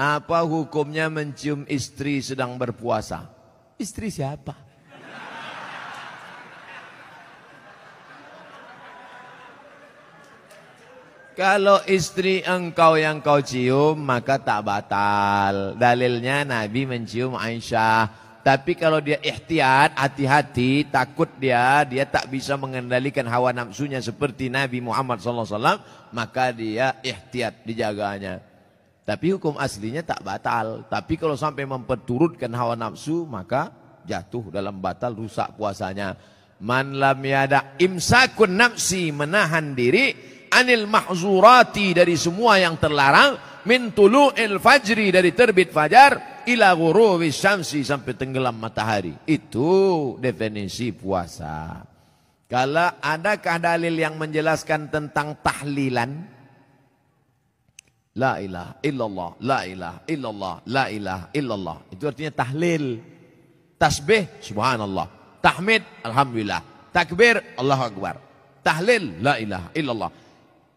Apa hukumnya mencium istri sedang berpuasa? Istri siapa? Kalau istri engkau yang kau cium, maka tak batal. Dalilnya Nabi mencium Aisyah. Tapi kalau dia ihtiyat, hati-hati, takut dia tak bisa mengendalikan hawa nafsunya seperti Nabi Muhammad SAW, maka dia ihtiyat, dijaganya. Tapi hukum aslinya tak batal. Tapi kalau sampai memperturutkan hawa nafsu, maka jatuh dalam batal, rusak puasanya. Man lam yada imsakun nafsi, menahan diri, anil mahzurati, dari semua yang terlarang, min tulu'il fajri, dari terbit fajar, ila ghurubi syamsi, sampai tenggelam matahari. Itu definisi puasa. Kalau adakah dalil yang menjelaskan tentang tahlilan? La ilaha illallah, la ilaha illallah, la ilaha illallah. Itu artinya tahlil. Tasbih, subhanallah. Tahmid, alhamdulillah. Takbir, Allahu akbar. Tahlil, la ilaha illallah.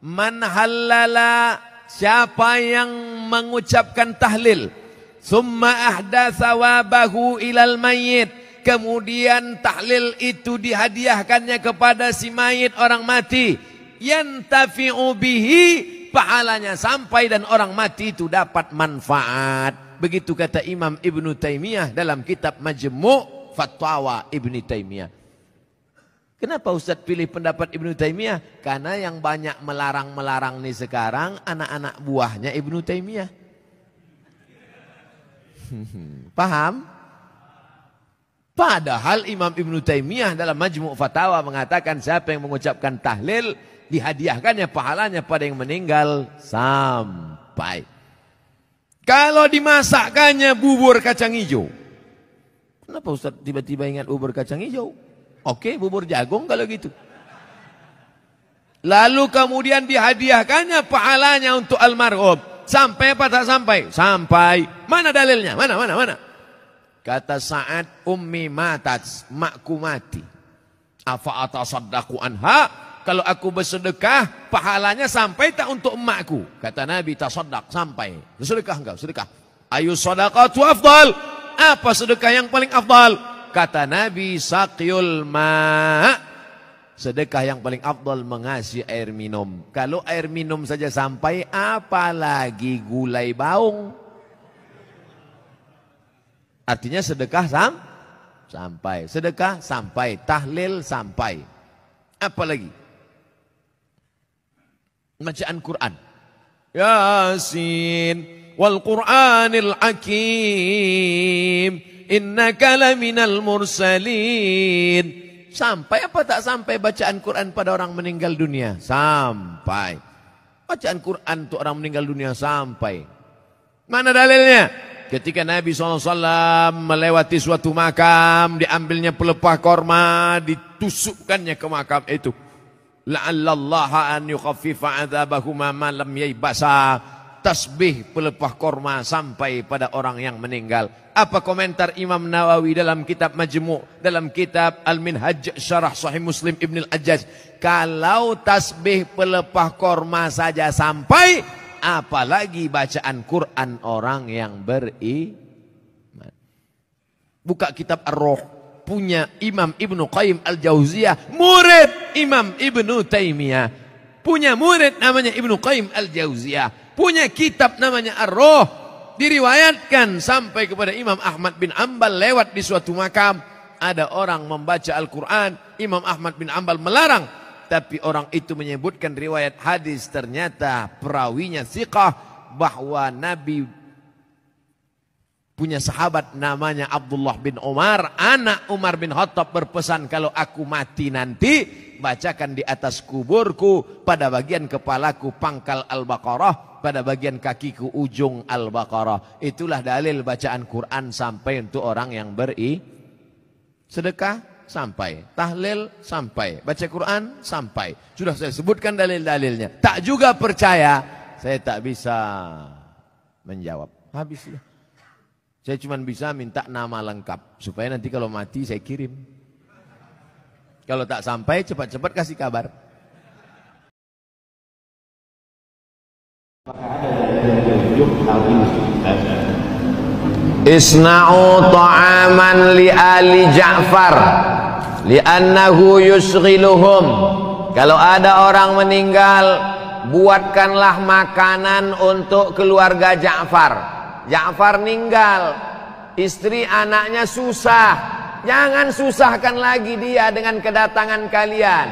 Man halala, siapa yang mengucapkan tahlil, summa ahda thawabahu ilal mayyit, kemudian tahlil itu dihadiahkannya kepada si mayit, orang mati, yantafi'u bihi, pahalanya sampai dan orang mati itu dapat manfaat. Begitu kata Imam Ibnu Taimiyah dalam kitab Majmu' Fatwa Ibnu Taimiyah. Kenapa Ustaz pilih pendapat Ibnu Taimiyah? Karena yang banyak melarang-melarang nih sekarang anak-anak buahnya Ibnu Taimiyah. Paham? Padahal Imam Ibnu Taimiyah dalam Majmu' Fatawa mengatakan siapa yang mengucapkan tahlil dihadiahkannya pahalanya pada yang meninggal sampai. Kalau dimasakkannya bubur kacang hijau. Kenapa Ustaz tiba-tiba ingat bubur kacang hijau? Oke, bubur jagung kalau gitu. Lalu kemudian dihadiahkannya pahalanya untuk almarhum. Sampai apa tak sampai? Sampai. Mana dalilnya? Mana? Kata Sa'ad, ummi matat, makku mati. Afa atasaddaqu anha? Kalau aku bersedekah, pahalanya sampai tak untuk emakku? Kata Nabi, tasaddaq, sampai. Sedekah enggak? Sedekah. Ayu sadaqatu afdal. Apa sedekah yang paling afdal? Kata Nabi, saqyul ma', sedekah yang paling afdal mengasih air minum. Kalau air minum saja sampai, apalagi gulai baung. Artinya sedekah sampai. Sedekah sampai. Tahlil sampai. Apalagi? Bacaan Quran. Yasin wal Qur'anil Hakim. Innaka laminal mursalin. Sampai apa tak sampai bacaan Quran pada orang meninggal dunia? Sampai. Bacaan Quran untuk orang meninggal dunia sampai. Mana dalilnya? Ketika Nabi SAW melewati suatu makam, diambilnya pelepah korma, ditusukkannya ke makam itu. La'allallaha an yukhaffifa adzabahuma ma lam yaybasa. Tasbih pelepah korma sampai pada orang yang meninggal. Apa komentar Imam Nawawi dalam kitab Majmu', dalam kitab Al-Minhaj Syarah Sahih Muslim Ibn Al-Ajjaj? Kalau tasbih pelepah korma saja sampai, apalagi bacaan Quran orang yang beriman. Buka kitab Ar-Ruh, punya Imam Ibnu Qayyim Al-Jauziyah, murid Imam Ibnu Taimiyah. Punya murid namanya Ibnu Qayyim Al-Jauziyah. Punya kitab namanya Ar-Ruh, diriwayatkan sampai kepada Imam Ahmad bin Ambal lewat di suatu makam. Ada orang membaca Al-Quran, Imam Ahmad bin Ambal melarang. Tapi orang itu menyebutkan riwayat hadis, ternyata perawinya thiqah, bahwa Nabi punya sahabat namanya Abdullah bin Umar, anak Umar bin Khattab, berpesan, kalau aku mati nanti, bacakan di atas kuburku, pada bagian kepalaku pangkal Al-Baqarah, pada bagian kakiku ujung Al-Baqarah. Itulah dalil bacaan Quran sampai untuk orang yang sedekah sampai, tahlil sampai, baca Quran sampai. Sudah saya sebutkan dalil-dalilnya. Tak juga percaya, saya tak bisa menjawab. Habis sudah. Saya cuma bisa minta nama lengkap supaya nanti kalau mati saya kirim. Kalau tak sampai, cepat-cepat kasih kabar. Apakah ada yang tunjuk hal ini? Isna'u ta'aman li ali Ja'far li'annahu yusghiluhum. Kalau ada orang meninggal, buatkanlah makanan untuk keluarga Ja'far. Ja'far meninggal, istri anaknya susah. Jangan susahkan lagi dia dengan kedatangan kalian.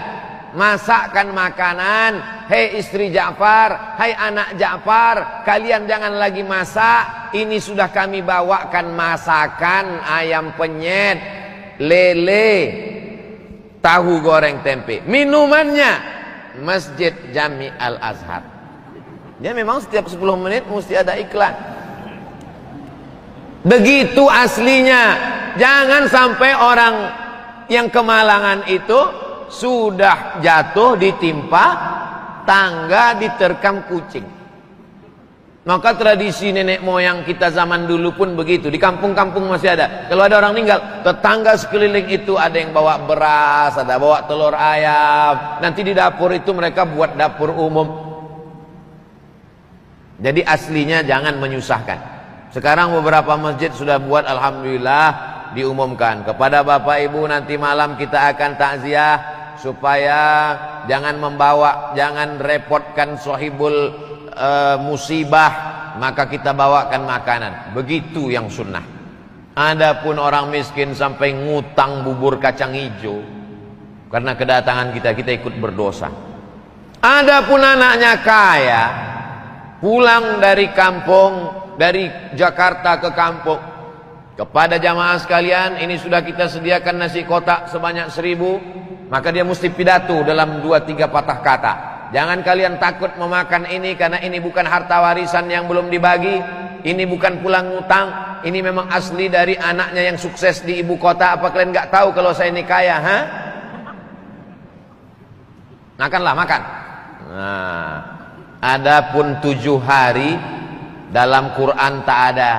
Masakkan makanan. Hei istri Ja'far, hai anak Ja'far, kalian jangan lagi masak. Ini sudah kami bawakan masakan ayam penyet, lele, tahu goreng tempe. Minumannya Masjid Jami Al-Azhar. Dia memang setiap 10 menit mesti ada iklan. Begitu aslinya. Jangan sampai orang yang kemalangan itu sudah jatuh ditimpa tangga, diterkam kucing. Maka tradisi nenek moyang kita zaman dulu pun begitu. Di kampung-kampung masih ada. Kalau ada orang meninggal, tetangga sekeliling itu ada yang bawa beras, ada bawa telur ayam. Nanti di dapur itu mereka buat dapur umum. Jadi aslinya jangan menyusahkan. Sekarang beberapa masjid sudah buat, alhamdulillah, diumumkan kepada bapak ibu, nanti malam kita akan takziah, supaya jangan membawa, jangan repotkan sahibul musibah, maka kita bawakan makanan. Begitu yang sunnah. Adapun orang miskin sampai ngutang bubur kacang hijau karena kedatangan kita ikut berdosa. Adapun anaknya kaya, pulang dari kampung, dari Jakarta ke kampung, kepada jamaah sekalian, ini sudah kita sediakan nasi kotak sebanyak 1000, maka dia mesti pidato dalam 2-3 patah kata. Jangan kalian takut memakan ini, karena ini bukan harta warisan yang belum dibagi, ini bukan pulang ngutang, ini memang asli dari anaknya yang sukses di ibu kota. Apa kalian nggak tahu kalau saya ini kaya? Makanlah, makan. Nah, adapun 7 hari dalam Quran tak ada,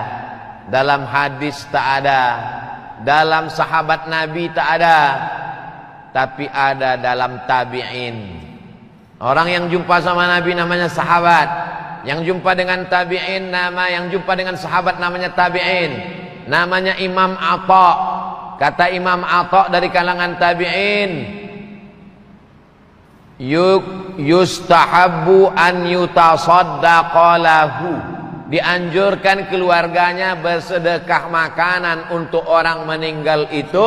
dalam hadis tak ada, dalam sahabat Nabi tak ada, tapi ada dalam tabi'in. Orang yang jumpa sama Nabi namanya sahabat, yang jumpa dengan tabi'in yang jumpa dengan sahabat namanya tabi'in, namanya Imam Atha. Kata Imam Atha dari kalangan tabi'in, yustahabbu an yutasaddaqa lahu, dianjurkan keluarganya bersedekah makanan untuk orang meninggal itu,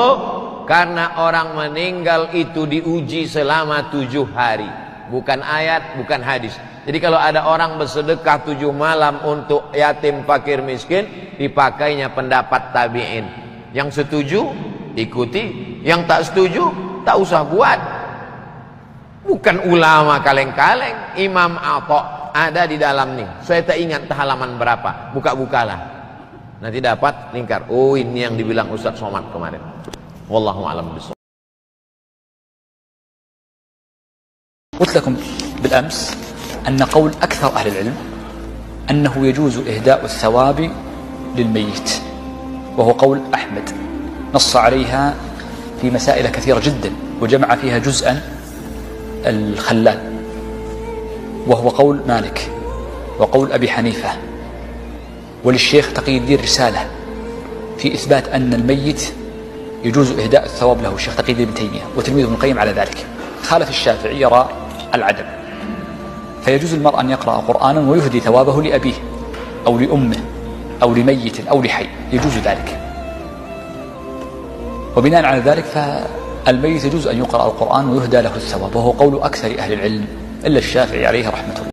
karena orang meninggal itu diuji selama 7 hari. Bukan ayat, bukan hadis. Jadi kalau ada orang bersedekah 7 malam untuk yatim fakir miskin, dipakainya pendapat tabi'in. Yang setuju ikuti, yang tak setuju tak usah buat. Bukan ulama kaleng-kaleng. Imam Atha ada di dalam nih, saya tak ingat halaman berapa, buka-bukalah, nanti dapat lingkar. Oh, ini yang dibilang Ustaz Somad kemarin. Wallahu a'lam bishawab. قلت لكم بالأمس أن قول أكثر أهل العلم أنه يجوز إهداء الثواب للميت، وهو قول أحمد، نص عليها في مسائل كثيرة جدا وجمع فيها جزءا الخلال، وهو قول مالك وقول أبي حنيفة، وللشيخ تقي الدين رسالة في إثبات أن الميت يجوز إهداء الثواب له، الشيخ تقي الدين ابن تيمية وتلميذه ابن القيم على ذلك. خالف الشافعي يرى العدم، فيجوز المرء أن يقرأ قرآنا ويهدي ثوابه لأبيه أو لأمه أو لميت أو لحي، يجوز ذلك. وبناء على ذلك فالميت يجوز أن يقرأ القرآن ويهدى له الثواب، وهو قول أكثر أهل العلم إلا الشافعي عليه رحمة الله.